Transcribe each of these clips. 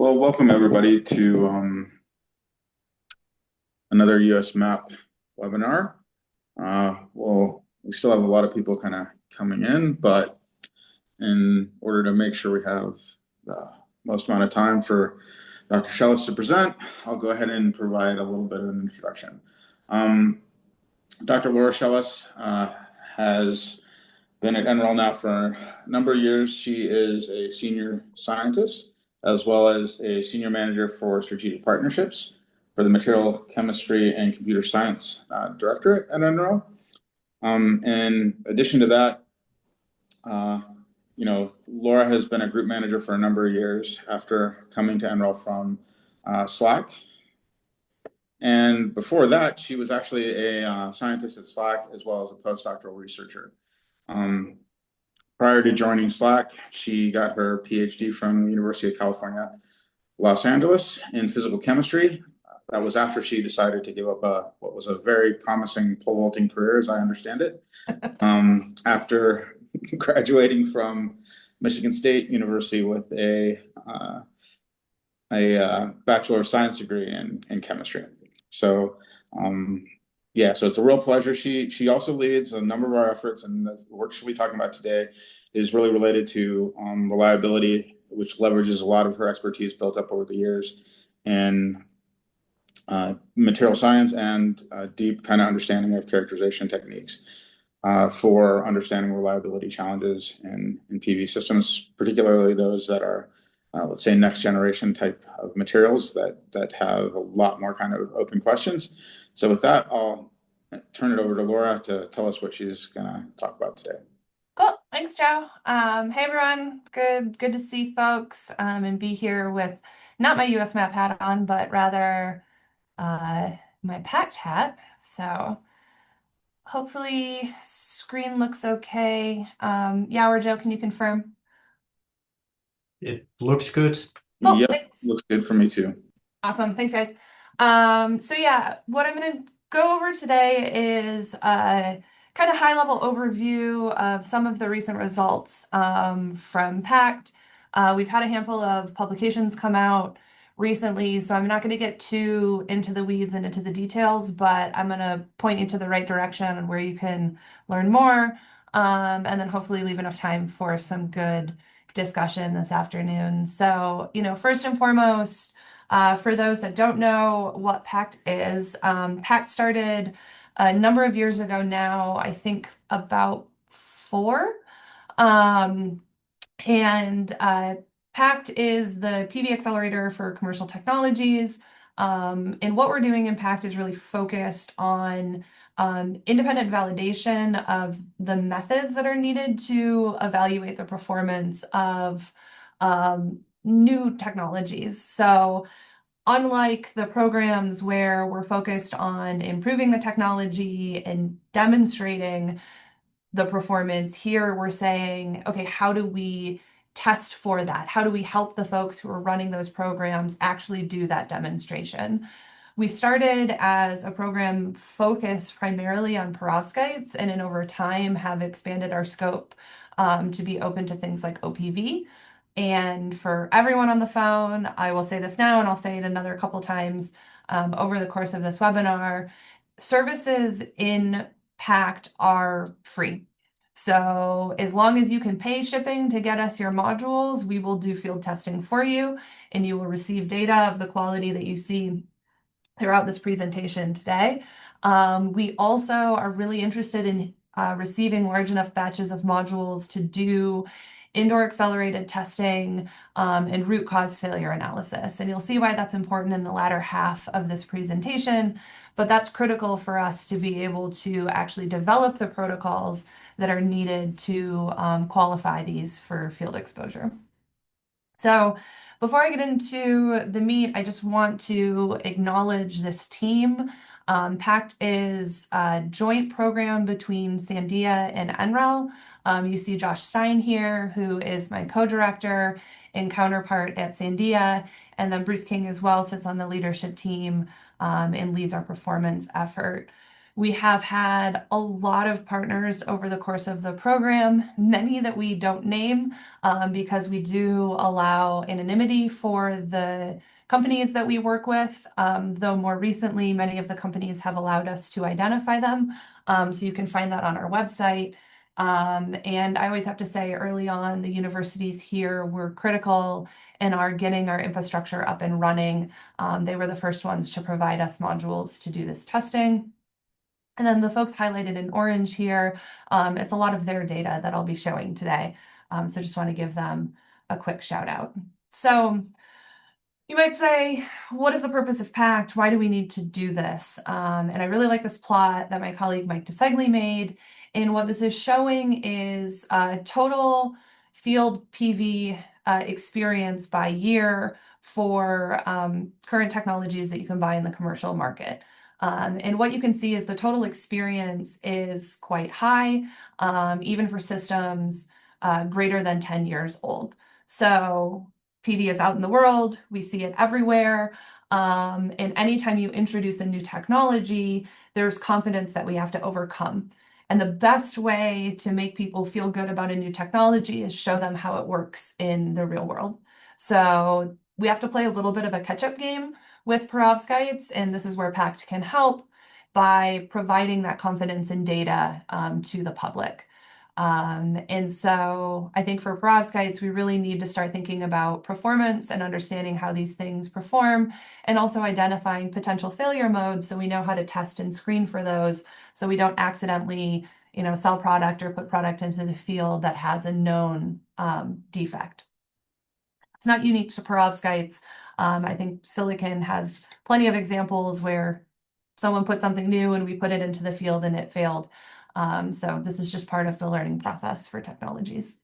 Well, welcome everybody to another US MAP webinar. Well, we still have a lot of people kind of coming in, but in order to make sure we have the most amount of time for Dr. Schelhas to present, I'll go ahead and provide a little bit of an introduction. Dr. Laura Schelhas has been at NREL now for a number of years. She is a senior scientist as well as a senior manager for strategic partnerships for the Material Chemistry and Computer Science Directorate at NREL. In addition to that, Laura has been a group manager for a number of years after coming to NREL from SLAC. And before that, she was actually a scientist at SLAC as well as a postdoctoral researcher. Prior to joining SLAC, she got her PhD from the University of California, Los Angeles in physical chemistry. That was after she decided to give up what was a very promising pole vaulting career, as I understand it, after graduating from Michigan State University with a Bachelor of Science degree in chemistry. So so it's a real pleasure. She also leads a number of our efforts, and the work she'll be talking about today is really related to reliability, which leverages a lot of her expertise built up over the years in material science and deep kind of understanding of characterization techniques for understanding reliability challenges in PV systems, particularly those that are let's say next generation type of materials that have a lot more kind of open questions. So with that, I'll turn it over to Laura to tell us what she's gonna talk about today. Cool. Thanks, Joe. Hey everyone. Good to see folks and be here with not my US map hat on, but rather my PACT hat. So hopefully screen looks okay. Yeah, or Joe, can you confirm? It looks good. Cool, Yep, thanks. looks good for me too. Awesome. Thanks, guys. So yeah, what I'm going to go over today is a kind of high-level overview of some of the recent results from PACT. We've had a handful of publications come out recently, so I'm not going to get too into the weeds and into the details, but I'm going to point you to the right direction where you can learn more, and then hopefully leave enough time for some good discussion this afternoon. So, first and foremost, for those that don't know what PACT is, PACT started a number of years ago now, I think about 4. Um, and PACT is the PV accelerator for commercial technologies. And what we're doing in PACT is really focused on independent validation of the methods that are needed to evaluate the performance of new technologies. So unlike the programs where we're focused on improving the technology and demonstrating the performance, here we're saying, okay, how do we test for that? How do we help the folks who are running those programs actually do that demonstration? We started as a program focused primarily on perovskites, and then over time have expanded our scope to be open to things like OPV. And for everyone on the phone, I will say this now and I'll say it another couple times over the course of this webinar, services in PACT are free. So as long as you can pay shipping to get us your modules, we will do field testing for you and you will receive data of the quality that you see throughout this presentation today. We also are really interested in receiving large enough batches of modules to do indoor accelerated testing and root cause failure analysis. And you'll see why that's important in the latter half of this presentation, but that's critical for us to be able to actually develop the protocols that are needed to qualify these for field exposure. So before I get into the meat, I just want to acknowledge this team. PACT is a joint program between Sandia and NREL. You see Josh Stein here, who is my co-director and counterpart at Sandia, and then Bruce King as well sits on the leadership team and leads our performance effort. We have had a lot of partners over the course of the program, many that we don't name because we do allow anonymity for the companies that we work with, though more recently, many of the companies have allowed us to identify them. So you can find that on our website. And I always have to say early on, the universities here were critical in our getting our infrastructure up and running. They were the first ones to provide us modules to do this testing. And then the folks highlighted in orange here, it's a lot of their data that I'll be showing today. So just want to give them a quick shout out. So you might say, what is the purpose of PACT? Why do we need to do this? And I really like this plot that my colleague Mike DeSegli made. And what this is showing is total field PV experience by year for current technologies that you can buy in the commercial market. And what you can see is the total experience is quite high, even for systems greater than 10 years old. So PV is out in the world, we see it everywhere. And anytime you introduce a new technology, there's confidence that we have to overcome. And the best way to make people feel good about a new technology is show them how it works in the real world. So we have to play a little bit of a catch-up game with perovskites, and this is where PACT can help by providing that confidence in data to the public. And so I think for perovskites, we really need to start thinking about performance and understanding how these things perform, and also identifying potential failure modes so we know how to test and screen for those so we don't accidentally, sell product or put product into the field that has a known defect. It's not unique to perovskites. I think silicon has plenty of examples where someone put something new and we put it into the field and it failed. So this is just part of the learning process for technologies.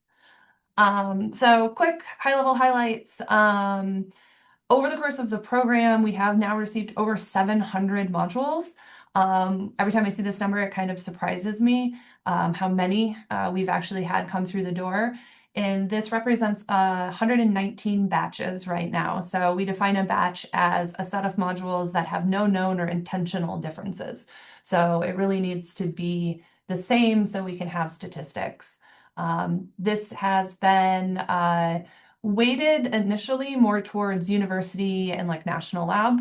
So quick high-level highlights. Over the course of the program, we have now received over 700 modules. Every time I see this number, it kind of surprises me how many we've actually had come through the door. And this represents 119 batches right now. So we define a batch as a set of modules that have no known or intentional differences. So it really needs to be the same so we can have statistics. This has been weighted initially more towards university and like national lab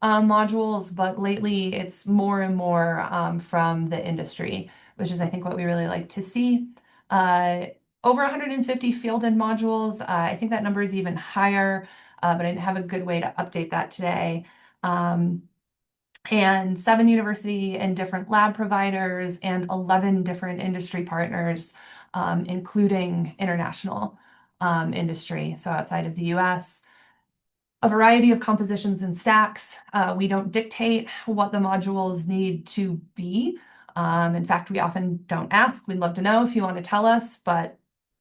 modules, but lately it's more and more from the industry, which is I think what we really like to see. Over 150 fielded modules. I think that number is even higher, but I didn't have a good way to update that today. And 7 university and different lab providers and 11 different industry partners, including international industry, so outside of the US. A variety of compositions and stacks. We don't dictate what the modules need to be. In fact, we often don't ask. We'd love to know if you want to tell us, but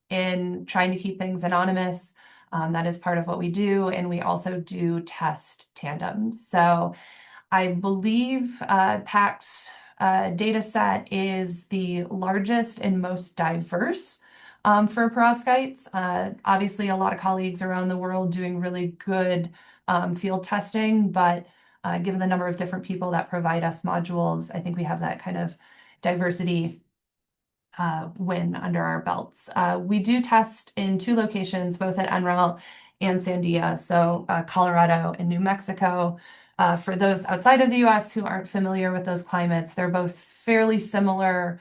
in trying to keep things anonymous, that is part of what we do. And we also do test tandems. So I believe PACT's data set is the largest and most diverse for perovskites. Obviously, a lot of colleagues around the world doing really good field testing, but given the number of different people that provide us modules, I think we have that kind of diversity win under our belts. We do test in 2 locations, both at NREL and Sandia, so Colorado and New Mexico. For those outside of the US who aren't familiar with those climates, they're both fairly similar,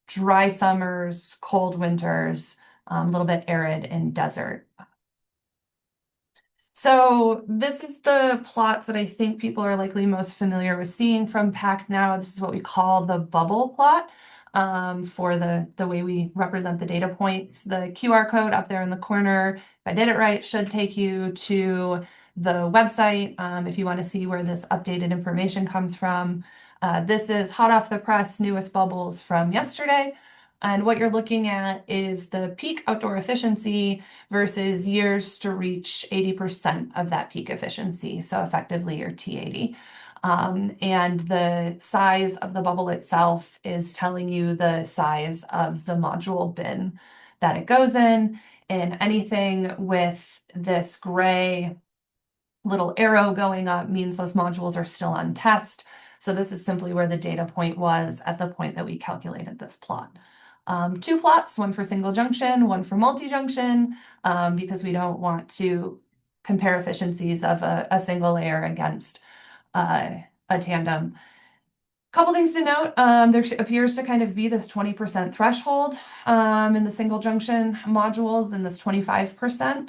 dry summers, cold winters, a little bit arid and desert. So this is the plots that I think people are likely most familiar with seeing from PACT now. This is what we call the bubble plot for the way we represent the data points. The QR code up there in the corner, if I did it right, should take you to the website if you want to see where this updated information comes from. This is hot off the press, newest bubbles from yesterday. And what you're looking at is the peak outdoor efficiency versus years to reach 80% of that peak efficiency. So effectively your T80. And the size of the bubble itself is telling you the size of the module bin that it goes in. And anything with this gray little arrow going up means those modules are still on test. So this is simply where the data point was at the point that we calculated this plot. Two plots, one for single junction, one for multi-junction, because we don't want to compare efficiencies of a single layer against a tandem. Couple things to note, there appears to kind of be this 20% threshold in the single junction modules and this 25%.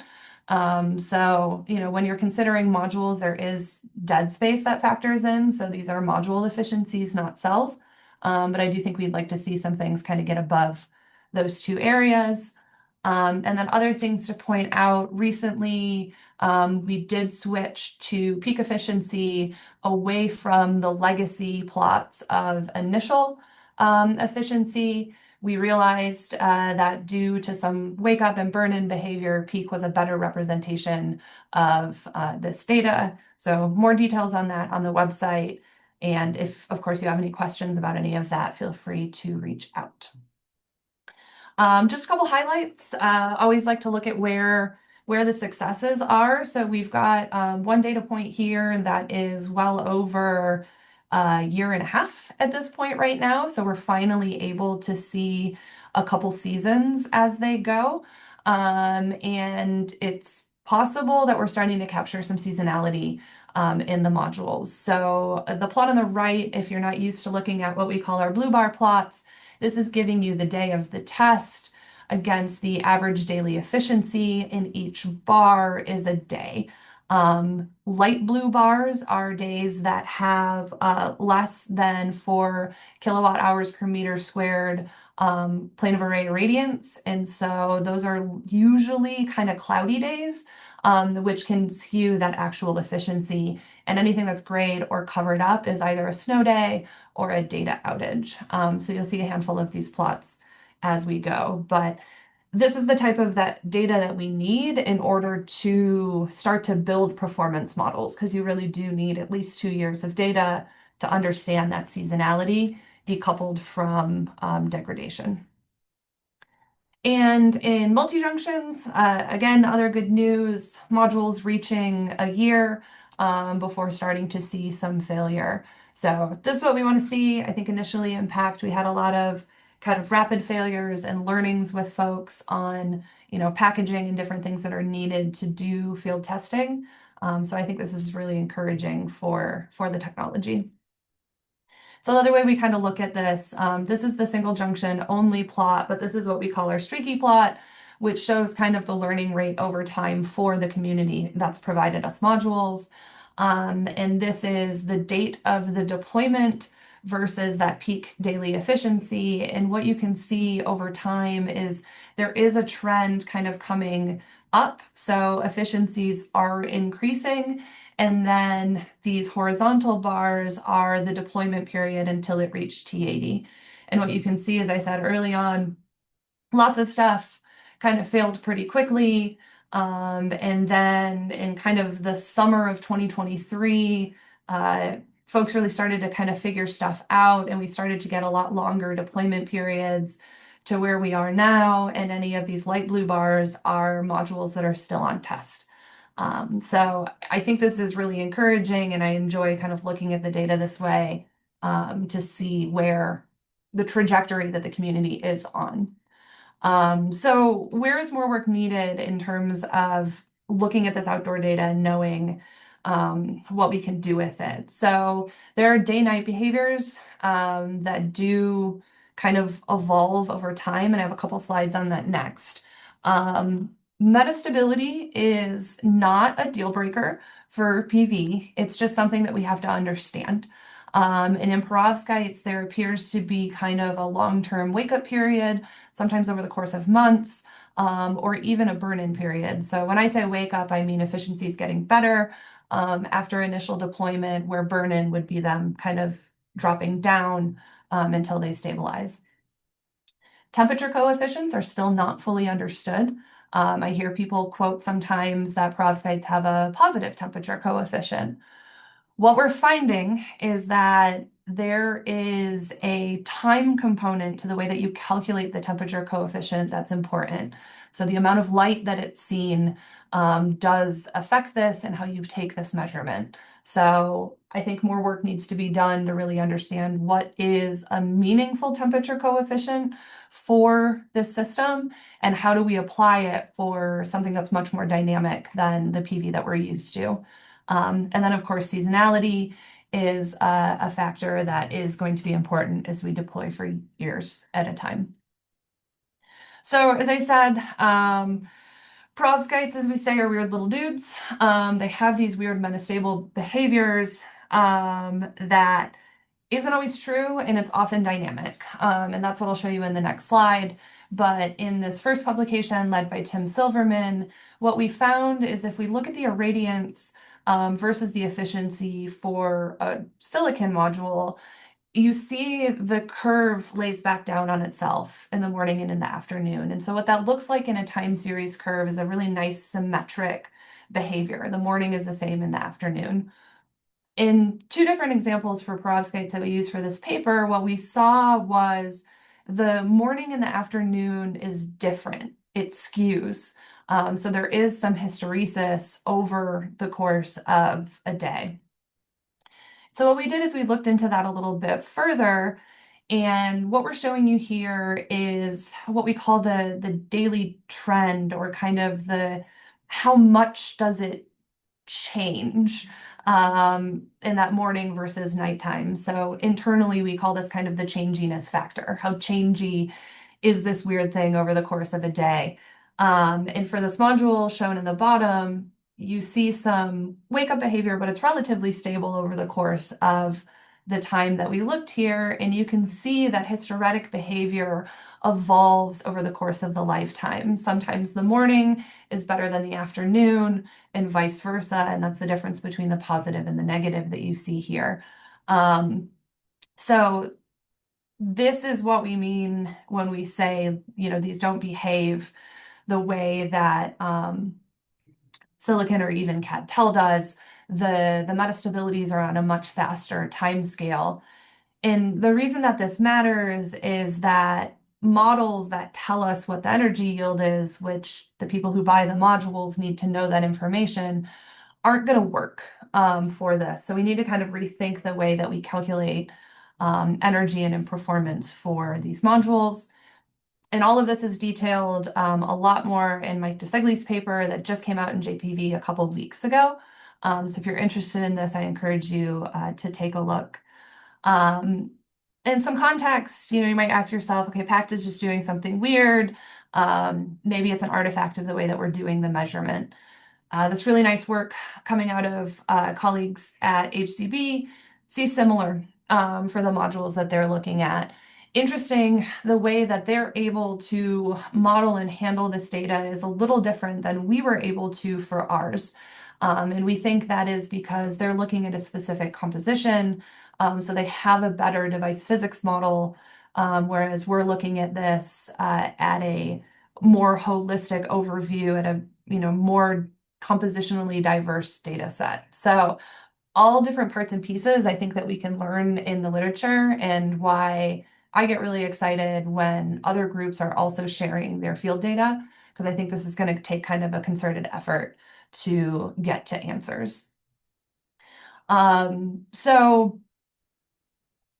So, when you're considering modules, there is dead space that factors in. So these are module efficiencies, not cells. But I do think we'd like to see some things kind of get above those two areas. And then other things to point out, recently we did switch to peak efficiency away from the legacy plots of initial efficiency. We realized that due to some wake up and burn in behavior, peak was a better representation of this data. So more details on that on the website. And if, of course, you have any questions about any of that, feel free to reach out. Just a couple highlights. Always like to look at where the successes are. So we've got one data point here that is well over a year and a half at this point right now. So we're finally able to see a couple seasons as they go. And it's possible that we're starting to capture some seasonality in the modules. So the plot on the right, if you're not used to looking at what we call our blue bar plots, this is giving you the day of the test against the average daily efficiency, and each bar is a day. Light blue bars are days that have less than 4 kilowatt hours per meter squared plane of array irradiance. And so those are usually kind of cloudy days, which can skew that actual efficiency. And anything that's grayed or covered up is either a snow day or a data outage. So you'll see a handful of these plots as we go, but this is the type of that data that we need in order to start to build performance models, because you really do need at least 2 years of data to understand that seasonality decoupled from degradation. And in multi-junctions, again, other good news, modules reaching a year before starting to see some failure. So this is what we want to see. I think initially in PACT, we had a lot of kind of rapid failures and learnings with folks on, packaging and different things that are needed to do field testing. So I think this is really encouraging for the technology. So another way we kind of look at this, this is the single junction only plot, but this is what we call our streaky plot, which shows kind of the learning rate over time for the community that's provided us modules. And this is the date of the deployment versus that peak daily efficiency. And what you can see over time is there is a trend kind of coming up. So efficiencies are increasing. And then these horizontal bars are the deployment period until it reached T80. And what you can see, as I said early on, lots of stuff kind of failed pretty quickly. And then in kind of the summer of 2023, folks really started to kind of figure stuff out, and we started to get a lot longer deployment periods to where we are now. And any of these light blue bars are modules that are still on test. So I think this is really encouraging, and I enjoy kind of looking at the data this way to see where the trajectory that the community is on. So where is more work needed in terms of looking at this outdoor data and knowing what we can do with it? So there are day-night behaviors that do kind of evolve over time, and I have a couple slides on that next. Metastability is not a deal breaker for PV. It's just something that we have to understand. And in perovskites, there appears to be kind of a long-term wake-up period, sometimes over the course of months, or even a burn-in period. So when I say wake up, I mean efficiency is getting better after initial deployment, where burn-in would be them kind of dropping down until they stabilize. Temperature coefficients are still not fully understood. I hear people quote sometimes that perovskites have a positive temperature coefficient. What we're finding is that there is a time component to the way that you calculate the temperature coefficient that's important. So the amount of light that it's seen does affect this and how you take this measurement. So I think more work needs to be done to really understand what is a meaningful temperature coefficient for this system and how do we apply it for something that's much more dynamic than the PV that we're used to. And then, of course, seasonality is a factor that is going to be important as we deploy for years at a time. So as I said, perovskites, as we say, are weird little dudes. They have these weird metastable behaviors that isn't always true, and it's often dynamic. And that's what I'll show you in the next slide. But in this first publication led by Tim Silverman, what we found is if we look at the irradiance versus the efficiency for a silicon module, you see the curve lays back down on itself in the morning and in the afternoon. And so what that looks like in a time series curve is a really nice symmetric behavior. The morning is the same in the afternoon. In two different examples for perovskites that we use for this paper, what we saw was the morning and the afternoon is different. It skews. So there is some hysteresis over the course of a day. So what we did is we looked into that a little bit further, and what we're showing you here is what we call the daily trend, or kind of the how much does it change in that morning versus nighttime. So internally, we call this kind of the changiness factor. How changey is this weird thing over the course of a day? And for this module shown in the bottom, you see some wake-up behavior, but it's relatively stable over the course of the time that we looked here. And you can see that hysteretic behavior evolves over the course of the lifetime. Sometimes the morning is better than the afternoon, and vice versa. And that's the difference between the positive and the negative that you see here. So this is what we mean when we say, these don't behave the way that silicon or even CAD-TEL does. The metastabilities are on a much faster time scale. And the reason that this matters is that models that tell us what the energy yield is, which the people who buy the modules need to know that information, aren't going to work for this. So we need to kind of rethink the way that we calculate energy and performance for these modules. And all of this is detailed a lot more in Mike DeSegli's paper that just came out in JPV a couple of weeks ago. So if you're interested in this, I encourage you to take a look. And some context, you might ask yourself, okay, PACT is just doing something weird. Maybe it's an artifact of the way that we're doing the measurement. This really nice work coming out of colleagues at HCB sees similar for the modules that they're looking at. Interesting, the way that they're able to model and handle this data is a little different than we were able to for ours. And we think that is because they're looking at a specific composition, so they have a better device physics model, whereas we're looking at this at a more holistic overview, at a more compositionally diverse data set. So all different parts and pieces I think that we can learn in the literature, and why I get really excited when other groups are also sharing their field data, because I think this is going to take kind of a concerted effort to get to answers. So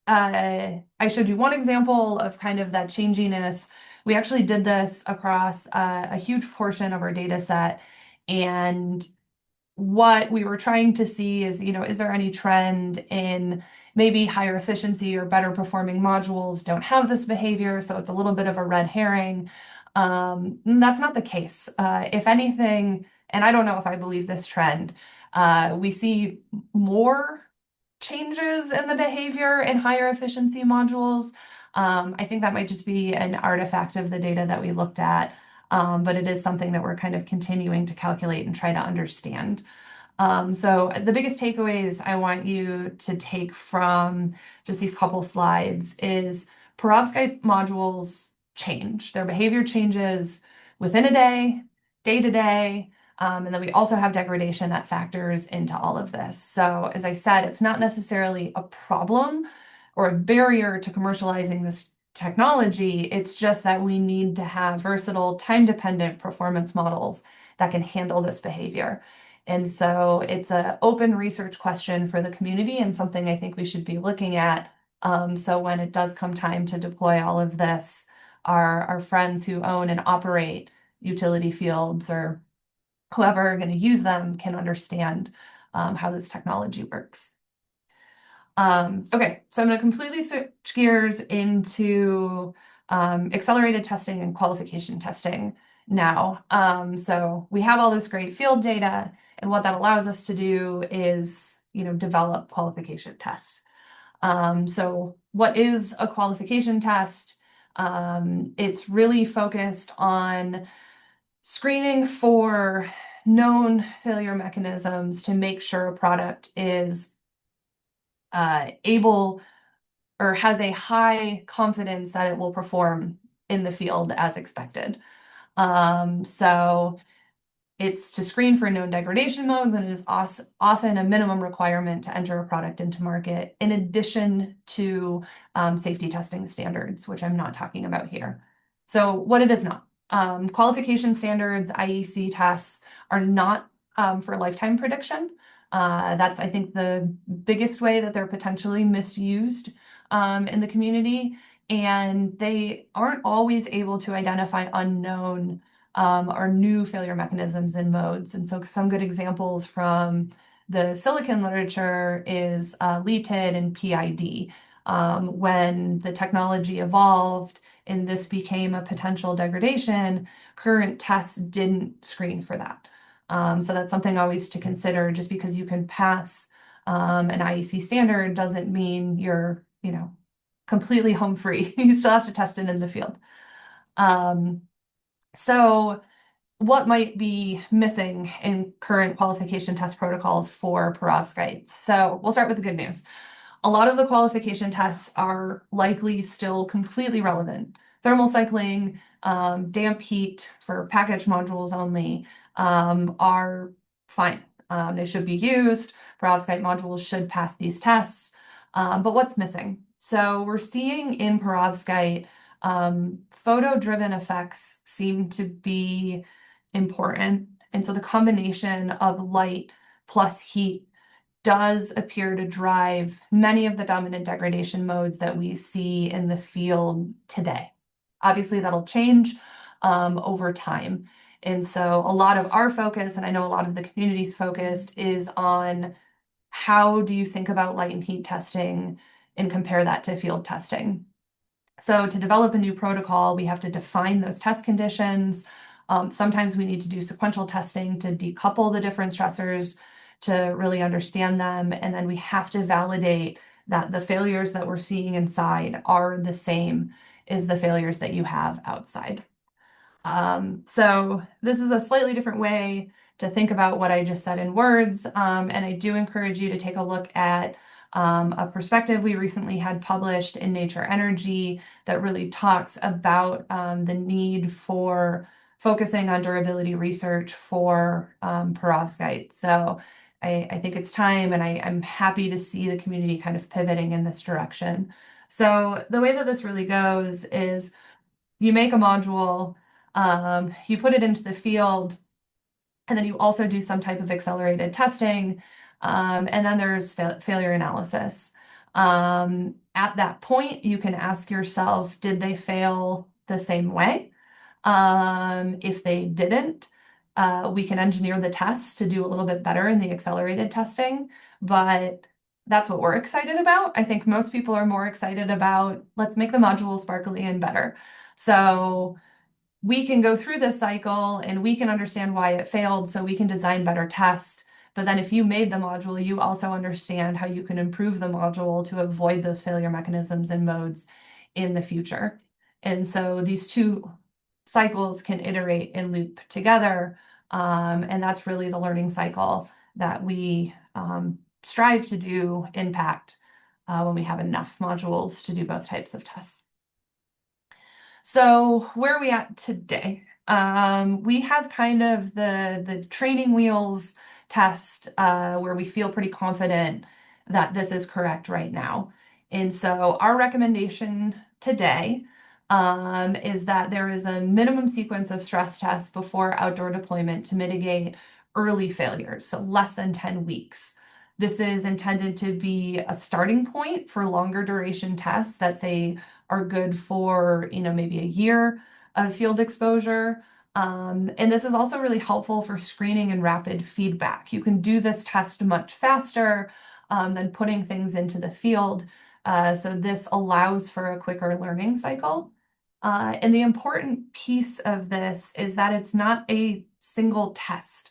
I showed you one example of kind of that changiness. We actually did this across a huge portion of our data set, and what we were trying to see is, is there any trend in maybe higher efficiency or better performing modules don't have this behavior, so it's a little bit of a red herring. That's not the case. If anything, and I don't know if I believe this trend, we see more changes in the behavior in higher efficiency modules. I think that might just be an artifact of the data that we looked at, but it is something that we're kind of continuing to calculate and try to understand. So the biggest takeaways I want you to take from just these couple slides is perovskite modules change. Their behavior changes within a day, day to day, and then we also have degradation that factors into all of this. So as I said, it's not necessarily a problem or a barrier to commercializing this technology. It's just that we need to have versatile, time-dependent performance models that can handle this behavior. And so it's an open research question for the community and something I think we should be looking at. So when it does come time to deploy all of this, our friends who own and operate utility fields or whoever are going to use them can understand how this technology works. Okay, so I'm going to completely switch gears into accelerated testing and qualification testing now. So we have all this great field data, and what that allows us to do is, develop qualification tests. So what is a qualification test? It's really focused on screening for known failure mechanisms to make sure a product is able or has a high confidence that it will perform in the field as expected. So it's to screen for known degradation modes, and it is often a minimum requirement to enter a product into market, in addition to safety testing standards, which I'm not talking about here. So what it is not. Qualification standards, IEC tests, are not for lifetime prediction. That's, I think, the biggest way that they're potentially misused in the community. And they aren't always able to identify unknown or new failure mechanisms and modes. And so some good examples from the silicon literature is LETID and PID. When the technology evolved and this became a potential degradation, current tests didn't screen for that. So that's something always to consider. Just because you can pass an IEC standard doesn't mean you're, completely home free. You still have to test it in the field. So what might be missing in current qualification test protocols for perovskites? So we'll start with the good news. A lot of the qualification tests are likely still completely relevant. Thermal cycling, damp heat for package modules only are fine. They should be used. Perovskite modules should pass these tests. But what's missing? So we're seeing in perovskite, photo-driven effects seem to be important. And so the combination of light plus heat does appear to drive many of the dominant degradation modes that we see in the field today. Obviously, that'll change over time. And so a lot of our focus, and I know a lot of the community's focus, is on how do you think about light and heat testing and compare that to field testing. So to develop a new protocol, we have to define those test conditions. Sometimes we need to do sequential testing to decouple the different stressors to really understand them. And then we have to validate that the failures that we're seeing inside are the same as the failures that you have outside. So this is a slightly different way to think about what I just said in words. And I do encourage you to take a look at a perspective we recently had published in Nature Energy that really talks about the need for focusing on durability research for perovskite. So I think it's time, and I'm happy to see the community kind of pivoting in this direction. So the way that this really goes is you make a module, you put it into the field, and then you also do some type of accelerated testing, and then there's failure analysis. At that point, you can ask yourself, did they fail the same way? If they didn't, we can engineer the tests to do a little bit better in the accelerated testing, but that's what we're excited about. I think most people are more excited about, let's make the module sparkly and better. So we can go through this cycle and we can understand why it failed, so we can design better tests. But then if you made the module, you also understand how you can improve the module to avoid those failure mechanisms and modes in the future. And so these two cycles can iterate and loop together. And that's really the learning cycle that we strive to do in PACT when we have enough modules to do both types of tests. So where are we at today? We have kind of the training wheels test where we feel pretty confident that this is correct right now. And so our recommendation today is that there is a minimum sequence of stress tests before outdoor deployment to mitigate early failures, so less than 10 weeks. This is intended to be a starting point for longer duration tests that are good for, maybe a year of field exposure. And this is also really helpful for screening and rapid feedback. You can do this test much faster than putting things into the field. So this allows for a quicker learning cycle. And the important piece of this is that it's not a single test.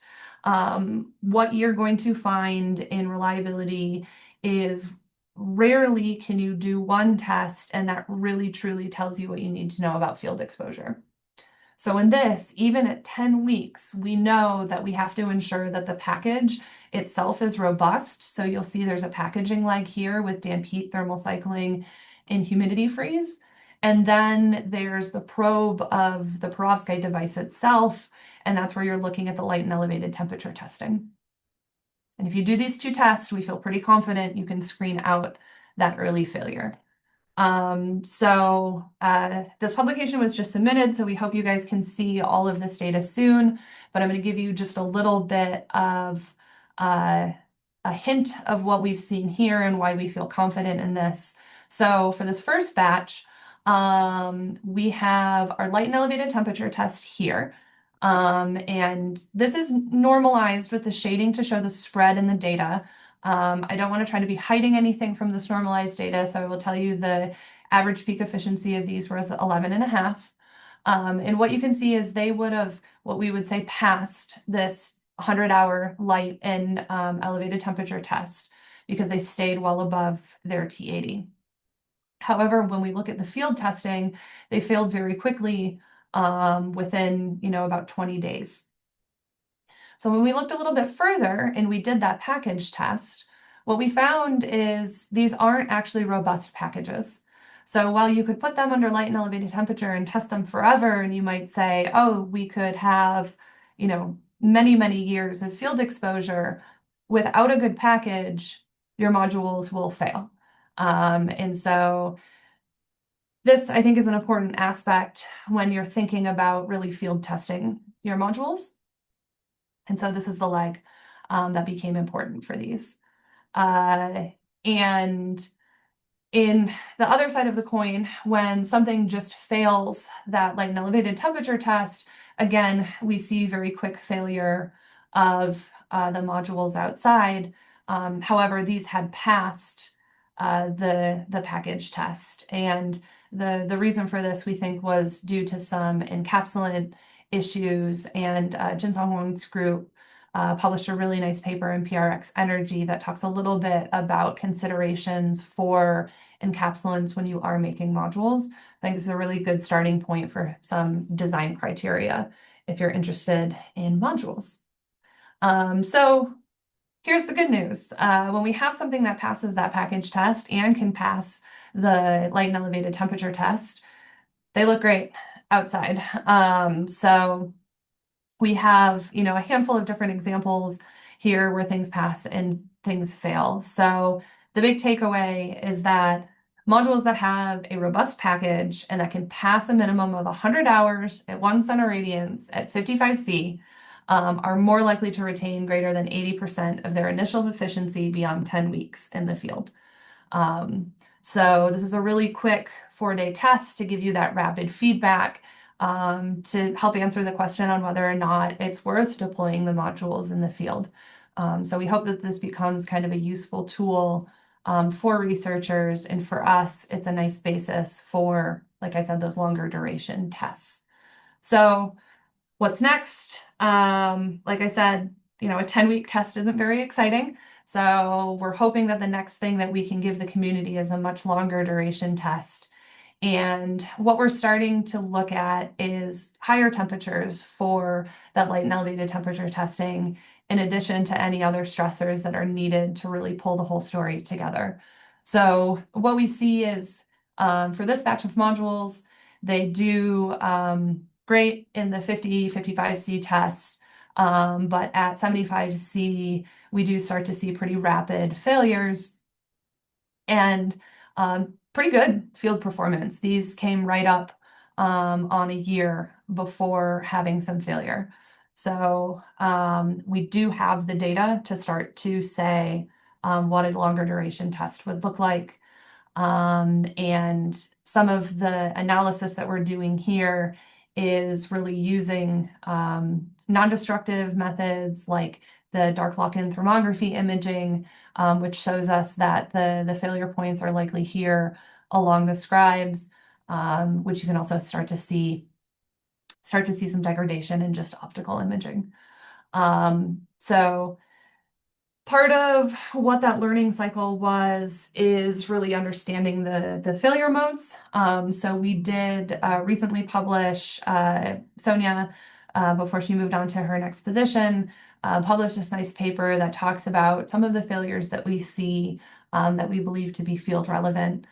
What you're going to find in reliability is rarely can you do one test and that really truly tells you what you need to know about field exposure. So in this, even at 10 weeks, we know that we have to ensure that the package itself is robust. So you'll see there's a packaging leg here with damp heat, thermal cycling, and humidity freeze. And then there's the probe of the Perovskite device itself, and that's where you're looking at the light and elevated temperature testing. And if you do these two tests, we feel pretty confident you can screen out that early failure. This publication was just submitted, so we hope you guys can see all of this data soon, but I'm going to give you just a little bit of a hint of what we've seen here and why we feel confident in this. So for this first batch, we have our light and elevated temperature test here. And this is normalized with the shading to show the spread in the data. I don't want to try to be hiding anything from this normalized data, so I will tell you the average peak efficiency of these was 11.5. And what you can see is they would have, what we would say, passed this 100-hour light and elevated temperature test because they stayed well above their T80. However, when we look at the field testing, they failed very quickly within, about 20 days. So when we looked a little bit further and we did that package test, what we found is these aren't actually robust packages. So while you could put them under light and elevated temperature and test them forever, and you might say, oh, we could have, many, many years of field exposure, without a good package, your modules will fail. And so this, I think, is an important aspect when you're thinking about really field testing your modules. And so this is the leg that became important for these. And in the other side of the coin, when something just fails that light and elevated temperature test, again, we see very quick failure of the modules outside. However, these had passed the package test. And the reason for this, we think, was due to some encapsulant issues. And Jin Song Hwang's group published a really nice paper in PRX Energy that talks a little bit about considerations for encapsulants when you are making modules. I think this is a really good starting point for some design criteria if you're interested in modules. So here's the good news. When we have something that passes that package test and can pass the light and elevated temperature test, they look great outside. So we have, a handful of different examples here where things pass and things fail. So the big takeaway is that modules that have a robust package and that can pass a minimum of 100 hours at 1 center radians at 55 C are more likely to retain greater than 80% of their initial efficiency beyond 10 weeks in the field. So this is a really quick 4-day test to give you that rapid feedback to help answer the question on whether or not it's worth deploying the modules in the field. So we hope that this becomes kind of a useful tool for researchers, and for us, it's a nice basis for, like I said, those longer duration tests. So what's next? Like I said, a 10-week test isn't very exciting. So we're hoping that the next thing that we can give the community is a much longer duration test. And what we're starting to look at is higher temperatures for that light and elevated temperature testing, in addition to any other stressors that are needed to really pull the whole story together. So what we see is for this batch of modules, they do great in the 55 C test, but at 75 C, we do start to see pretty rapid failures and pretty good field performance. These came right up on a year before having some failure. So we do have the data to start to say what a longer duration test would look like. And some of the analysis that we're doing here is really using non-destructive methods like the dark lock-in thermography imaging, which shows us that the failure points are likely here along the scribes, which you can also start to see some degradation in just optical imaging. So part of what that learning cycle was is really understanding the failure modes. So we did recently publish, Sonia, before she moved on to her next position, published this nice paper that talks about some of the failures that we see that we believe to be field relevant.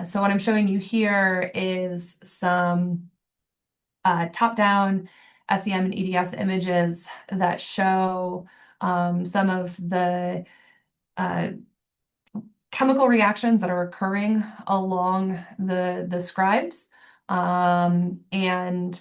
So what I'm showing you here is some top-down SEM and EDS images that show some of the chemical reactions that are occurring along the scribes. And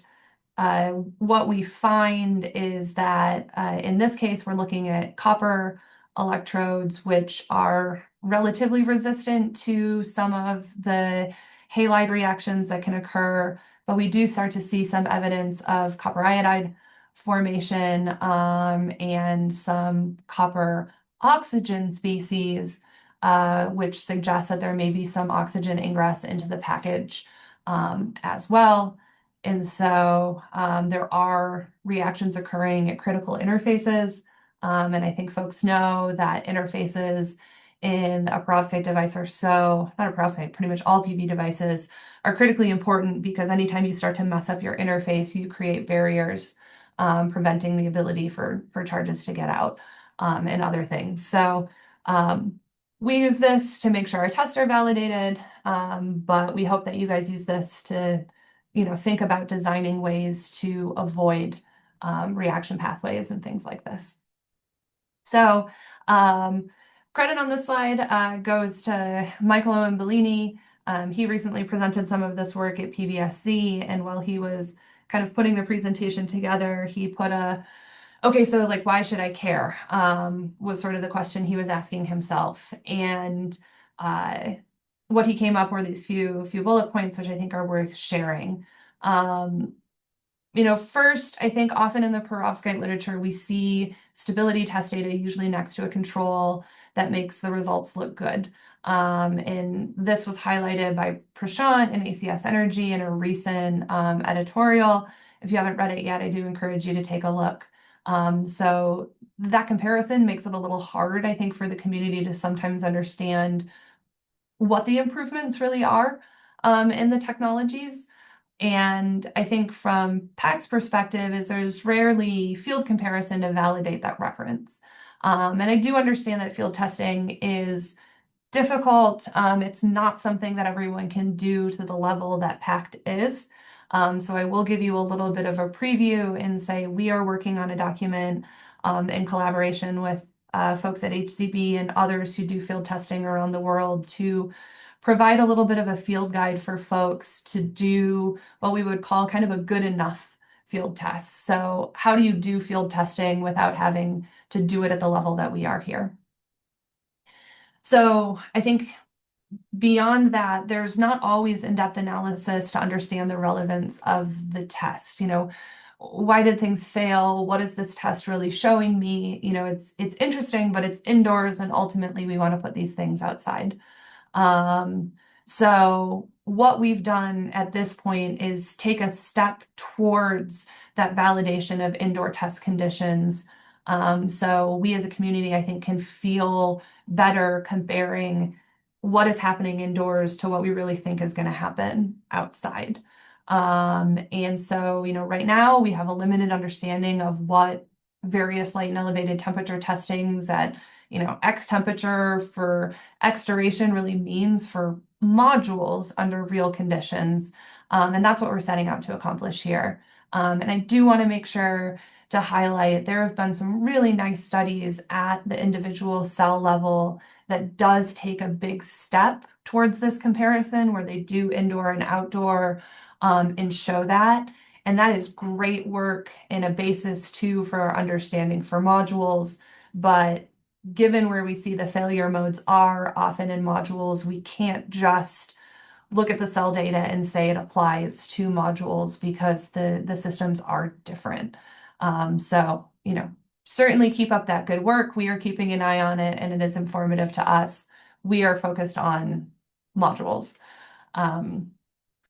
what we find is that in this case, we're looking at copper electrodes, which are relatively resistant to some of the halide reactions that can occur, but we do start to see some evidence of copper iodide formation and some copper oxygen species, which suggests that there may be some oxygen ingress into the package as well. And so there are reactions occurring at critical interfaces. And I think folks know that interfaces in a perovskite device are not a perovskite, pretty much all PV devices are critically important because anytime you start to mess up your interface, you create barriers preventing the ability for charges to get out and other things. So we use this to make sure our tests are validated, but we hope that you guys use this to think about designing ways to avoid reaction pathways and things like this. So credit on this slide goes to Michael Owen Bellini. He recently presented some of this work at PBSC, and while he was kind of putting the presentation together, he put okay, so like, why should I care? Was sort of the question he was asking himself. And what he came up were these few bullet points, which I think are worth sharing. First, I think often in the perovskite literature, we see stability test data usually next to a control that makes the results look good. And this was highlighted by Prashant and ACS Energy in a recent editorial. If you haven't read it yet, I do encourage you to take a look. So that comparison makes it a little hard, I think, for the community to sometimes understand what the improvements really are in the technologies. And I think from PACT's perspective is there's rarely field comparison to validate that reference. And I do understand that field testing is difficult. It's not something that everyone can do to the level that PACT is. So I will give you a little bit of a preview and say we are working on a document in collaboration with folks at HCB and others who do field testing around the world to provide a little bit of a field guide for folks to do what we would call kind of a good enough field test. So how do you do field testing without having to do it at the level that we are here? So I think beyond that, there's not always in-depth analysis to understand the relevance of the test. Why did things fail? What is this test really showing me? It's interesting, but it's indoors, and ultimately we want to put these things outside. So what we've done at this point is take a step towards that validation of indoor test conditions. So we as a community, I think, can feel better comparing what is happening indoors to what we really think is going to happen outside. And so, right now we have a limited understanding of what various light and elevated temperature testings at, X temperature for X duration really means for modules under real conditions. And that's what we're setting out to accomplish here. And I do want to make sure to highlight there have been some really nice studies at the individual cell level that does take a big step towards this comparison where they do indoor and outdoor and show that. And that is great work and a basis too for our understanding for modules. But given where we see the failure modes are often in modules, we can't just look at the cell data and say it applies to modules because the systems are different. So, certainly keep up that good work. We are keeping an eye on it and it is informative to us. We are focused on modules.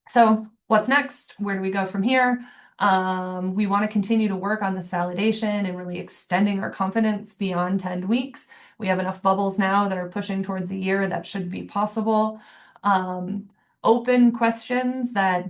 So what's next? Where do we go from here? We want to continue to work on this validation and really extending our confidence beyond 10 weeks. We have enough bubbles now that are pushing towards a year that should be possible. Open questions that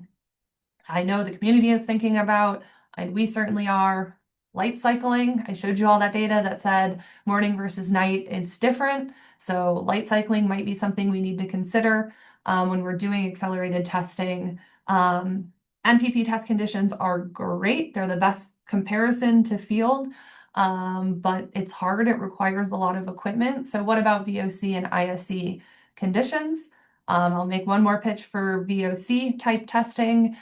I know the community is thinking about, and we certainly are. Light cycling, I showed you all that data that said morning versus night is different. So light cycling might be something we need to consider when we're doing accelerated testing. NPP test conditions are great. They're the best comparison to field, but it's hard. It requires a lot of equipment. So what about VOC and ISE conditions? I'll make one more pitch for VOC type testing.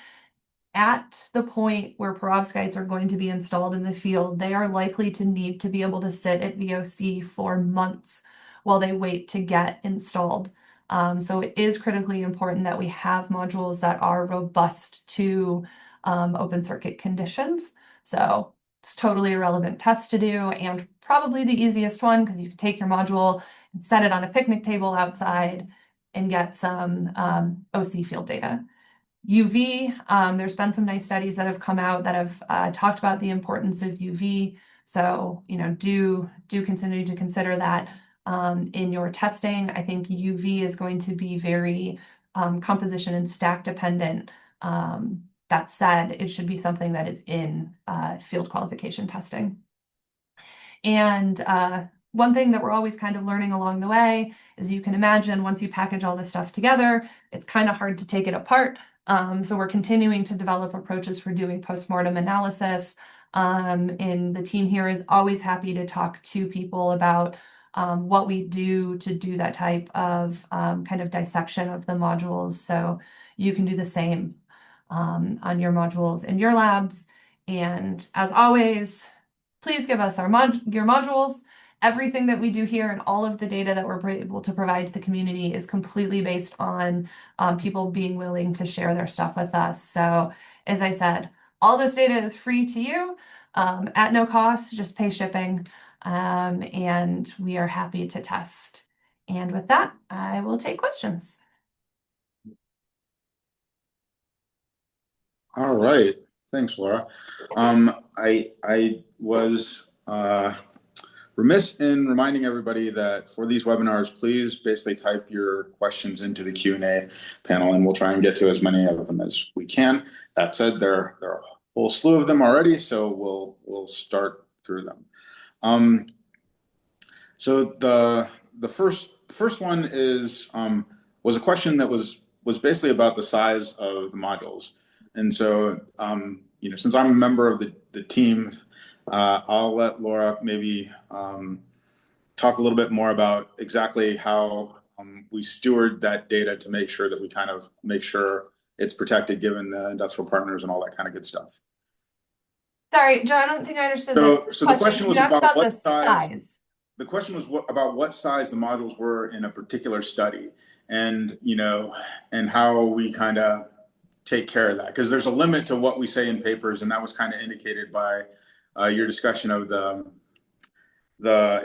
At the point where perovskites are going to be installed in the field, they are likely to need to be able to sit at VOC for months while they wait to get installed. So it is critically important that we have modules that are robust to open circuit conditions. So it's totally a relevant test to do and probably the easiest one because you can take your module and set it on a picnic table outside and get some OC field data. UV, there's been some nice studies that have come out that have talked about the importance of UV. So, do continue to consider that in your testing. I think UV is going to be very composition and stack dependent. That said, it should be something that is in field qualification testing. And one thing that we're always kind of learning along the way is you can imagine once you package all this stuff together, it's kind of hard to take it apart. So we're continuing to develop approaches for doing postmortem analysis. And the team here is always happy to talk to people about what we do to do that type of kind of dissection of the modules. So you can do the same on your modules in your labs. And as always, please give us your modules. Everything that we do here and all of the data that we're able to provide to the community is completely based on people being willing to share their stuff with us. So as I said, all this data is free to you at no cost, just pay shipping. And we are happy to test. And with that, I will take questions. All right. Thanks, Laura. I was remiss in reminding everybody that for these webinars, please basically type your questions into the Q&A panel, and we'll try and get to as many of them as we can. That said, there are a whole slew of them already, so we'll start through them. So the first one is was a question that was basically about the size of the modules. And so, since I'm a member of the team, I'll let Laura maybe talk a little bit more about exactly how we steward that data to make sure that we kind of make sure it's protected given the industrial partners and all that kind of good stuff. Sorry, Joe, I don't think I understood So the question was about what size. The question was about what size the modules were in a particular study, and and how we kind of take care of that, because there's a limit to what we say in papers, and that was kind of indicated by your discussion of the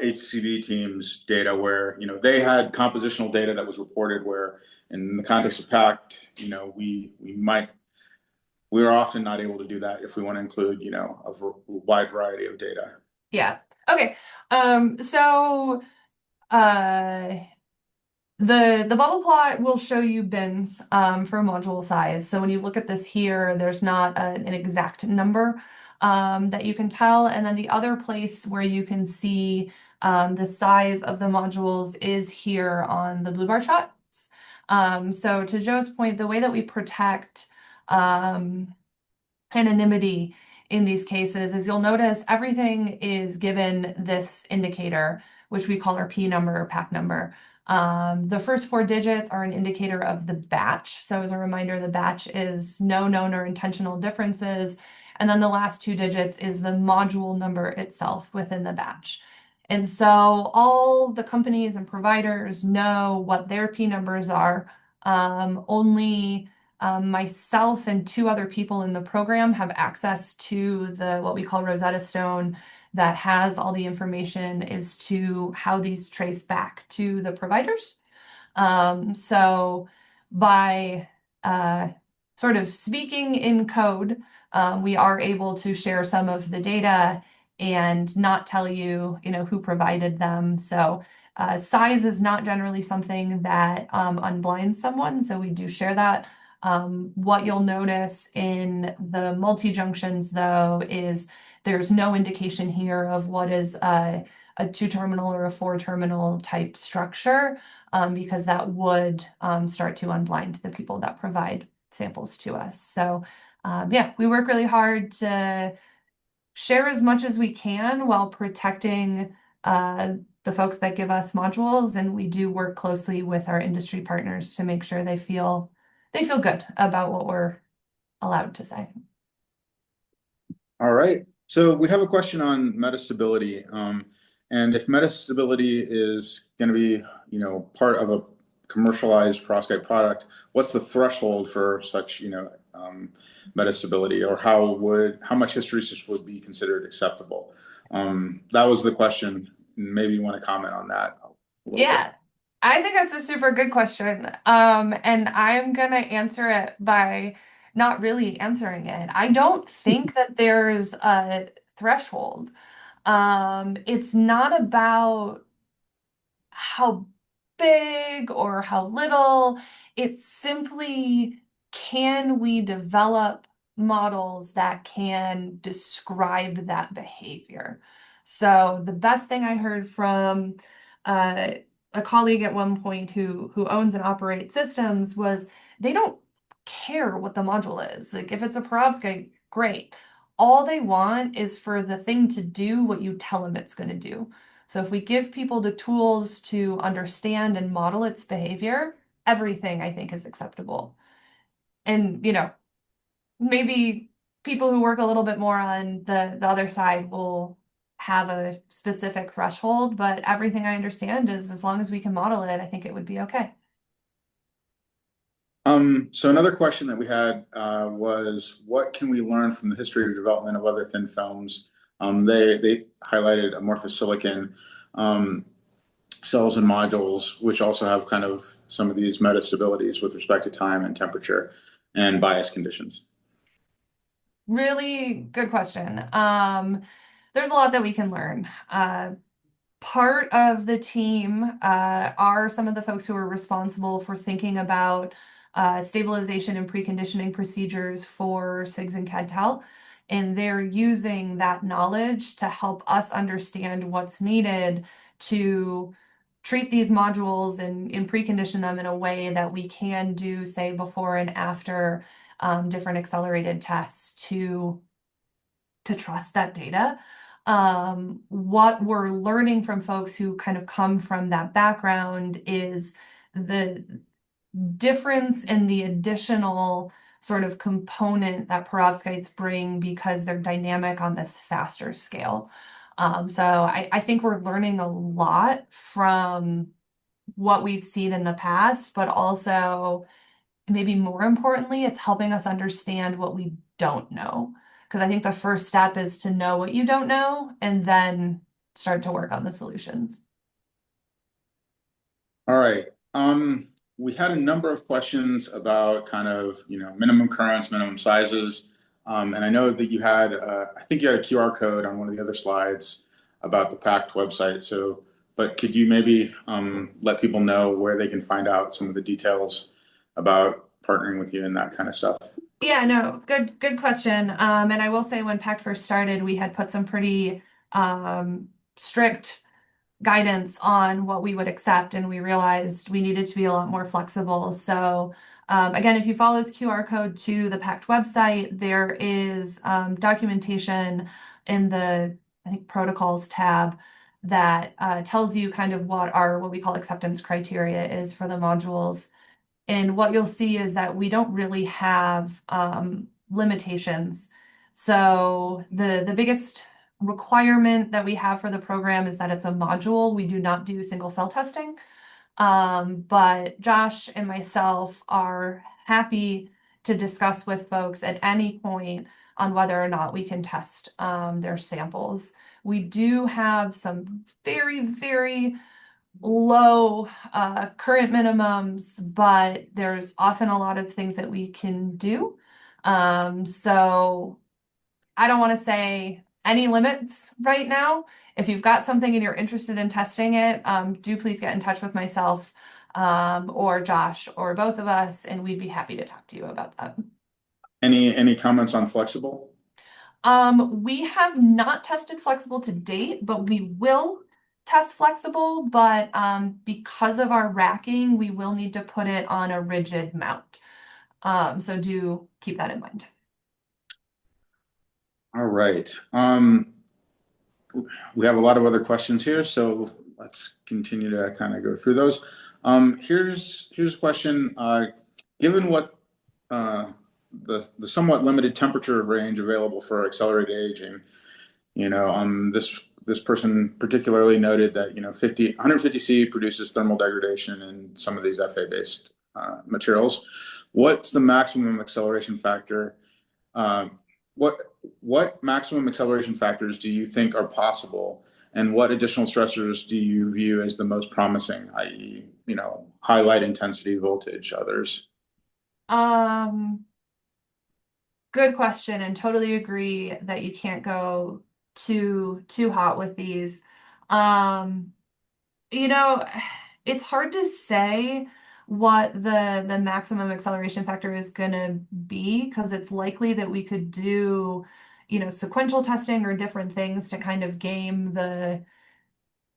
HCV team's data, where they had compositional data that was reported, where in the context of PACT, we are often not able to do that if we want to include a wide variety of data. Yeah. Okay. So the bubble plot will show you bins for module size. So when you look at this here, there's not an exact number that you can tell. And then the other place where you can see the size of the modules is here on the blue bar charts. So to Joe's point, the way that we protect anonymity in these cases is you'll notice everything is given this indicator, which we call our P number or PAC number. The first four digits are an indicator of the batch. So as a reminder, the batch is no known or intentional differences. And then the last two digits is the module number itself within the batch. And so all the companies and providers know what their P numbers are. Only myself and two other people in the program have access to the what we call Rosetta Stone that has all the information as to how these trace back to the providers. So by sort of speaking in code, we are able to share some of the data and not tell you, who provided them. So size is not generally something that unblinds someone. So we do share that. What you'll notice in the multi-junctions, though, is there's no indication here of what is a two-terminal or a four-terminal type structure, because that would start to unblind the people that provide samples to us. So yeah, we work really hard to share as much as we can while protecting the folks that give us modules, and we do work closely with our industry partners to make sure they feel good about what we're allowed to say. All right. So we have a question on metastability. And if metastability is going to be, part of a commercialized perovskite product, what's the threshold for such, metastability, or how much hysteresis would be considered acceptable? That was the question. Maybe you want to comment on that a little Yeah, bit. I think that's a super good question. And I'm gonna answer it by not really answering it. I don't think that there's a threshold. It's not about how big or how little. It's simply, can we develop models that can describe that behavior? So the best thing I heard from uh, a colleague at one point who owns and operates systems was they don't care what the module is. Like if it's a perovskite, great. All they want is for the thing to do what you tell them it's going to do. So if we give people the tools to understand and model its behavior, everything I think is acceptable. And, maybe people who work a little bit more on the other side will have a specific threshold, but everything I understand is as long as we can model it, I think it would be okay. So another question that we had was, what can we learn from the history of development of other thin films? They highlighted amorphous silicon cells and modules, which also have kind of some of these metastabilities with respect to time and temperature and bias conditions. Really good question. There's a lot that we can learn. Part of the team are some of the folks who are responsible for thinking about stabilization and preconditioning procedures for SIGs and CAD-TEL. And they're using that knowledge to help us understand what's needed to treat these modules and precondition them in a way that we can do, say, before and after different accelerated tests to trust that data. What we're learning from folks who kind of come from that background is the difference in the additional sort of component that perovskites bring because they're dynamic on this faster scale. So I think we're learning a lot from what we've seen in the past, but also maybe more importantly, it's helping us understand what we don't know. Because I think the first step is to know what you don't know and then start to work on the solutions. All right. We had a number of questions about kind of, minimum currents, minimum sizes. And I know that you had, I think you had a QR code on one of the other slides about the PACT website. So, but could you maybe let people know where they can find out some of the details about partnering with you and that kind of stuff? Yeah, no, good question. And I will say when PACT first started, we had put some pretty strict guidance on what we would accept, and we realized we needed to be a lot more flexible. So again, if you follow this QR code to the PACT website, there is documentation in the, I think, protocols tab that tells you kind of what we call acceptance criteria is for the modules. And what you'll see is that we don't really have limitations. So the biggest requirement that we have for the program is that it's a module. We do not do single cell testing. But Josh and myself are happy to discuss with folks at any point on whether or not we can test their samples. We do have some very, very low current minimums, but there's often a lot of things that we can do. So I don't want to say any limits right now. If you've got something and you're interested in testing it, do please get in touch with myself or Josh or both of us, and we'd be happy to talk to you about that. Any comments on flexible? We have not tested flexible to date, but we will test flexible. But because of our racking, we will need to put it on a rigid mount. So do keep that in mind. All right. We have a lot of other questions here, so let's continue to kind of go through those. Here's a question. Given what the somewhat limited temperature range available for accelerated aging, this person particularly noted that 150 C produces thermal degradation in some of these Fa-based materials. What's the maximum acceleration factor? What maximum acceleration factors do you think are possible, and what additional stressors do you view as the most promising, i.e., high light intensity, voltage, others? Good question, and totally agree that you can't go too hot with these. Um, you know, it's hard to say what the maximum acceleration factor is gonna be because it's likely that we could do, sequential testing or different things to kind of game the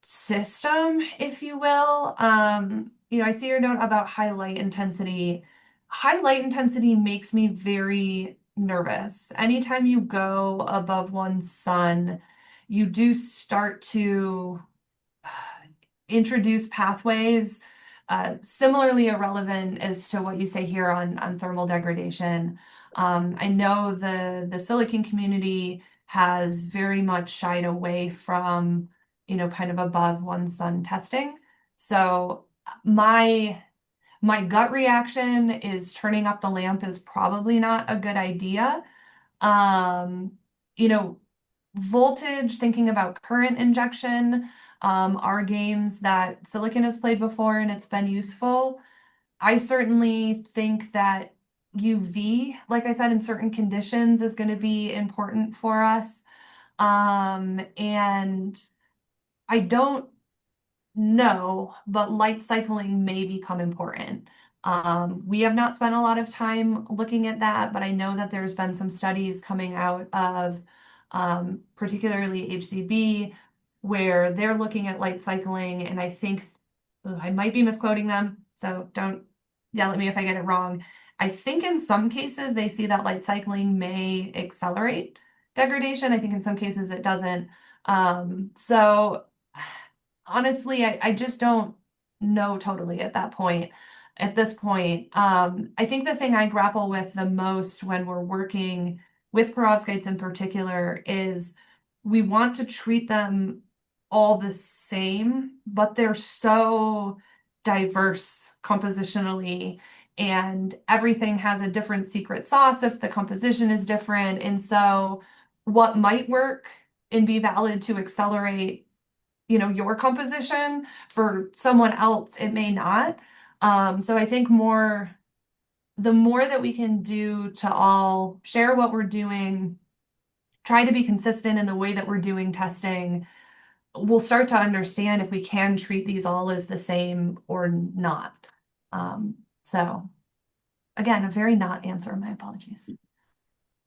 system, if you will. I see your note about high light intensity. High light intensity makes me very nervous. Anytime you go above one sun, you do start to introduce pathways similarly irrelevant as to what you say here on thermal degradation. I know the silicon community has very much shied away from, kind of above one sun testing. So my gut reaction is turning up the lamp is probably not a good idea. Um, you know, voltage, thinking about current injection, are games that silicon has played before and it's been useful. I certainly think that UV, like I said, in certain conditions is going to be important for us. And I don't know, but light cycling may become important. We have not spent a lot of time looking at that, but I know that there's been some studies coming out of particularly HCB where they're looking at light cycling, and I think I might be misquoting them, so don't yell at me if I get it wrong. I think in some cases they see that light cycling may accelerate degradation. I think in some cases it doesn't. So honestly, I just don't know totally at that point. At this point, I think the thing I grapple with the most when we're working with perovskites in particular is we want to treat them all the same, but they're so diverse compositionally, and everything has a different secret sauce if the composition is different. And so what might work and be valid to accelerate your composition for someone else, it may not. So I think the more that we can do to all share what we're doing, try to be consistent in the way that we're doing testing, we'll start to understand if we can treat these all as the same or not. So again, a very not answer, my apologies.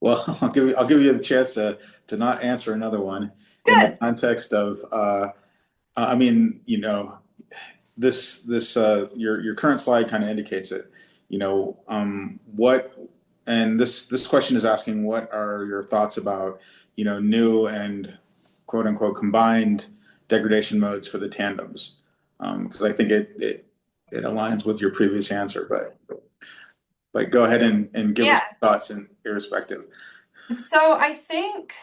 Well, I'll give you the chance to not answer another one in the Good. context of this your current slide kind of indicates it. What, and this question is asking, what are your thoughts about new and quote unquote combined degradation modes for the tandems. Because I think it aligns with your previous answer, but go ahead and give us Yeah. thoughts in irrespective. So I think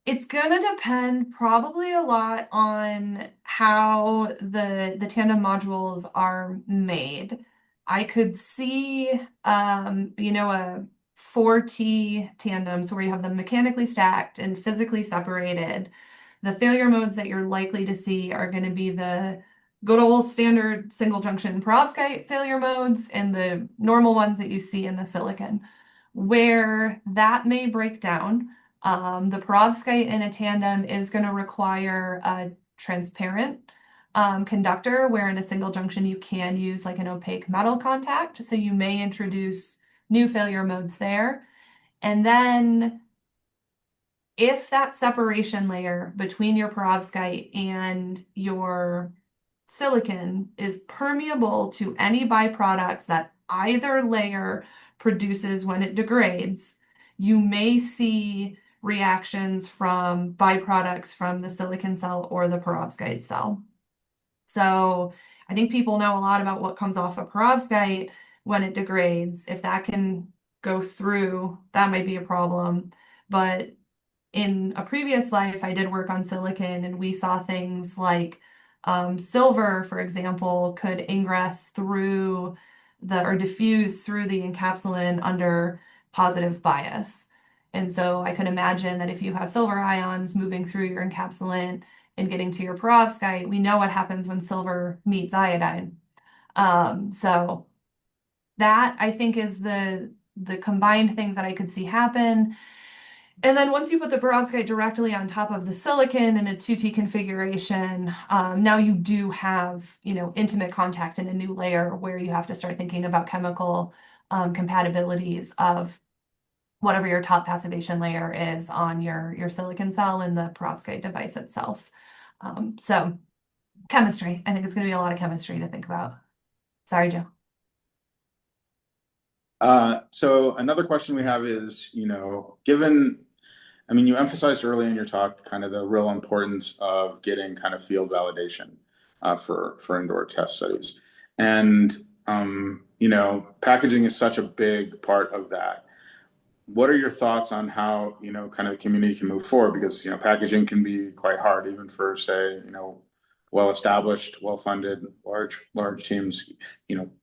it's gonna depend probably a lot on how the tandem modules are made. I could see a 4T tandems where you have them mechanically stacked and physically separated. The failure modes that you're likely to see are going to be the good old standard single junction perovskite failure modes and the normal ones that you see in the silicon. Where that may break down, the perovskite in a tandem is going to require a transparent conductor, where in a single junction you can use like an opaque metal contact. So you may introduce new failure modes there. And then if that separation layer between your perovskite and your silicon is permeable to any byproducts that either layer produces when it degrades, you may see reactions from byproducts from the silicon cell or the perovskite cell. So I think people know a lot about what comes off a perovskite when it degrades. If that can go through, that might be a problem. But in a previous life, I did work on silicon, and we saw things like silver, for example, could ingress through or diffuse through the encapsulant under positive bias. And so I could imagine that if you have silver ions moving through your encapsulant and getting to your perovskite, we know what happens when silver meets iodine. So that I think is the combined things that I could see happen. And then once you put the perovskite directly on top of the silicon in a 2T configuration, now you do have, intimate contact in a new layer where you have to start thinking about chemical compatibilities of whatever your top passivation layer is on your silicon cell and the perovskite device itself. So chemistry, I think it's going to be a lot of chemistry to think about. Sorry, Joe. So another question we have is, you emphasized early in your talk kind of the real importance of getting kind of field validation for indoor test studies. And, packaging is such a big part of that. What are your thoughts on how, kind of the community can move forward? Because, packaging can be quite hard, even for, say, well-established, well-funded, large teams.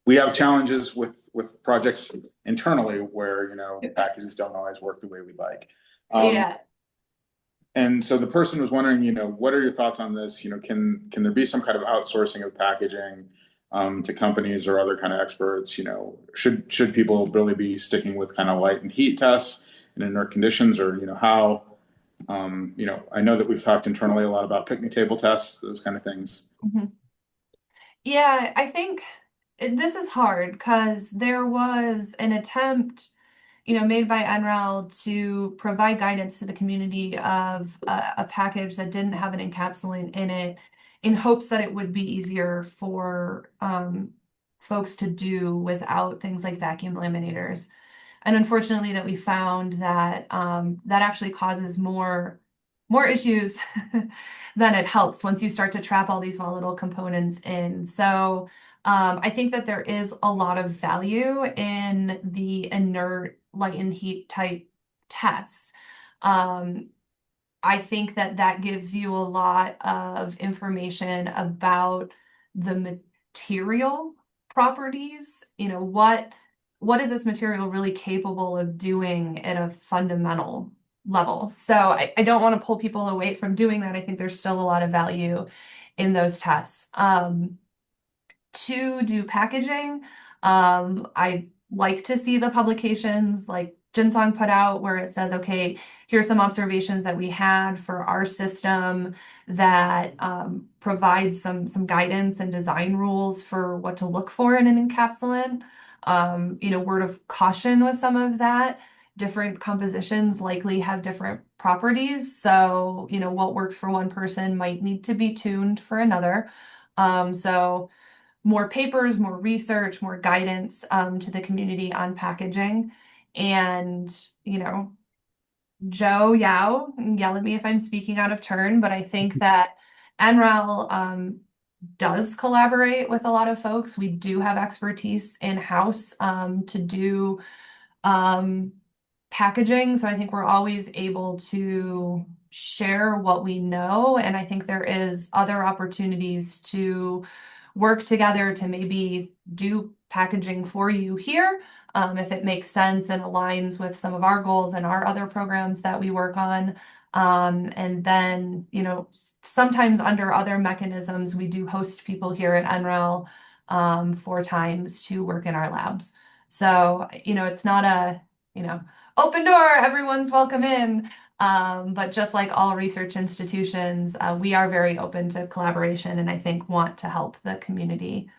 We have challenges with projects internally where, the packages don't always work the way we'd like. Yeah. And so the person was wondering, what are your thoughts on this? Can there be some kind of outsourcing of packaging to companies or other kind of experts? Should people really be sticking with kind of light and heat tests in inert conditions, or how? I know that we've talked internally a lot about picnic table tests, those kind of things. Mhm. Yeah, I think this is hard because there was an attempt, made by NREL to provide guidance to the community of a package that didn't have an encapsulant in it, in hopes that it would be easier for folks to do without things like vacuum laminators. And unfortunately, that we found that that actually causes more issues than it helps once you start to trap all these volatile components in. So I think that there is a lot of value in the inert light and heat type tests. I think that that gives you a lot of information about the material properties. What is this material really capable of doing at a fundamental level? So I don't want to pull people away from doing that. I think there's still a lot of value in those tests. To do packaging, I like to see the publications like Jinsong put out where it says, okay, here's some observations that we had for our system that provide some guidance and design rules for what to look for in an encapsulant. Word of caution with some of that. Different compositions likely have different properties. So, what works for one person might need to be tuned for another. So more papers, more research, more guidance to the community on packaging. And, Joe Yao, yell at me if I'm speaking out of turn, but I think that NREL does collaborate with a lot of folks. We do have expertise in-house to do packaging. So I think we're always able to share what we know. And I think there is other opportunities to work together to maybe do packaging for you here, if it makes sense and aligns with some of our goals and our other programs that we work on. And then, sometimes under other mechanisms, we do host people here at NREL for times to work in our labs. So, it's not a, open door, everyone's welcome in. But just like all research institutions, we are very open to collaboration and I think want to help the community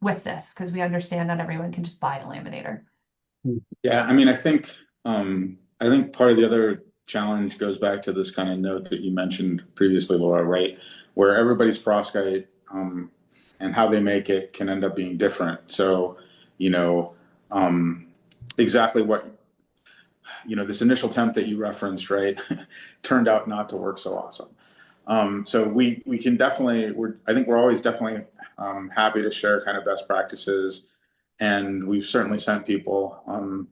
with this because we understand not everyone can just buy a laminator. Yeah, I mean, I think part of the other challenge goes back to this kind of note that you mentioned previously, Laura, right? Where everybody's perovskite and how they make it can end up being different. So, you know, exactly what, this initial temp that you referenced, right, turned out not to work so awesome. So we can definitely, I think we're always definitely happy to share kind of best practices. And we've certainly sent people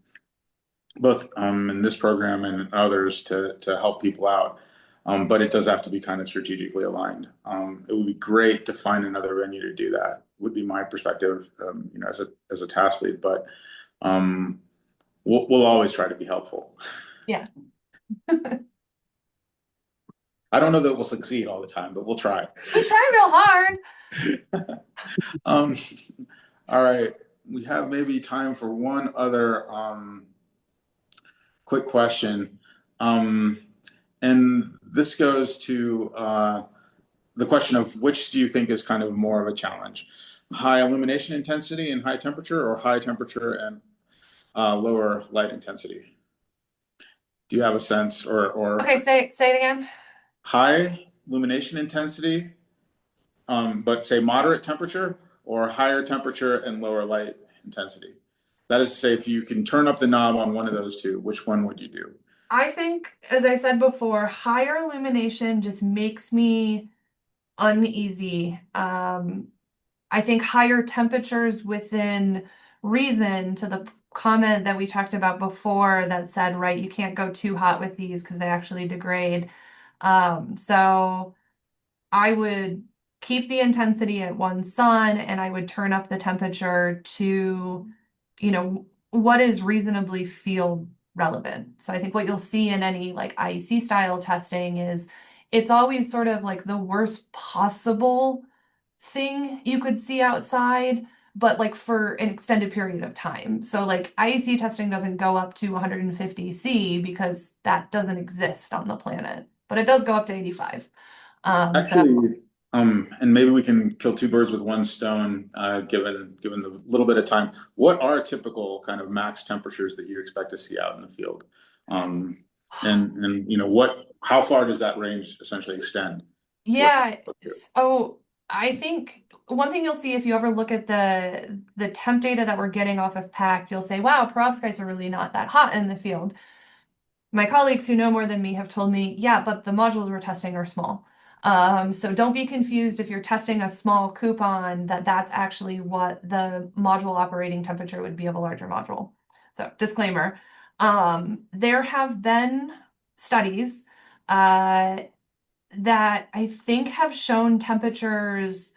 both in this program and others to help people out. But it does have to be kind of strategically aligned. It would be great to find another venue to do that, would be my perspective, as a task lead. But we'll always try to be helpful. Yeah. I don't know that we'll succeed all the time, but we'll try. We try real hard. All right. We have maybe time for one other quick question. And this goes to the question of which do you think is kind of more of a challenge? High illumination intensity and high temperature, or high temperature and lower light intensity? Do you have a sense, or Okay, say it again. high illumination intensity, but say moderate temperature, or higher temperature and lower light intensity? That is to say, if you can turn up the knob on one of those two, which one would you do? I think, as I said before, higher illumination just makes me uneasy. I think higher temperatures within reason, to the comment that we talked about before that said, right, you can't go too hot with these because they actually degrade. So I would keep the intensity at 1 sun and I would turn up the temperature to, what is reasonably field relevant. So I think what you'll see in any like IEC style testing is it's always sort of like the worst possible thing you could see outside, but like for an extended period of time. So like IEC testing doesn't go up to 150 C because that doesn't exist on the planet, but it does go up to 85. So Actually, and maybe we can kill two birds with one stone, given the little bit of time. What are typical kind of max temperatures that you expect to see out in the field? And how far does that range essentially extend? yeah, so I think one thing you'll see if you ever look at the temp data that we're getting off of PACT, you'll say, wow, perovskites are really not that hot in the field. My colleagues who know more than me have told me, yeah, but the modules we're testing are small. So don't be confused if you're testing a small coupon that that's actually what the module operating temperature would be of a larger module. So disclaimer, there have been studies that I think have shown temperatures,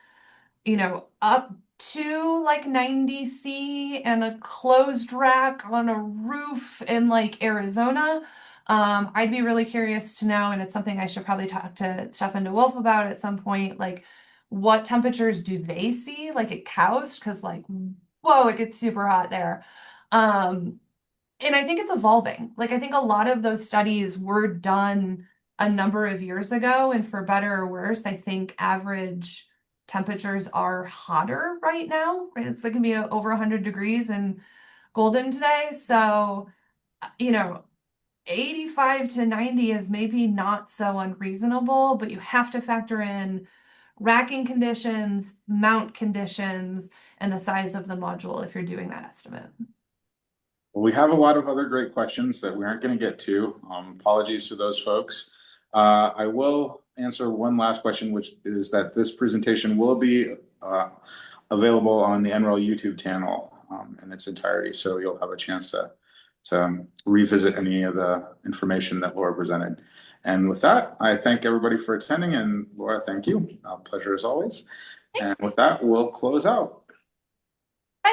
up to like 90 C and a closed rack on a roof in like Arizona. I'd be really curious to know, and it's something I should probably talk to Stefan DeWolf about at some point, like what temperatures do they see like at Koust? Because like, whoa, it gets super hot there. And I think it's evolving. Like, I think a lot of those studies were done a number of years ago, and for better or worse, I think average temperatures are hotter right now, right? It's like gonna be over 100 degrees in Golden today. So, 85 to 90 is maybe not so unreasonable, but you have to factor in racking conditions, mount conditions, and the size of the module if you're doing that estimate. We have a lot of other great questions that we aren't going to get to. Apologies to those folks. I will answer one last question, which is that this presentation will be available on the NREL YouTube channel in its entirety. So you'll have a chance to revisit any of the information that Laura presented. And with that, I thank everybody for attending, and Laura, thank you. Pleasure as always. And with that, we'll close out.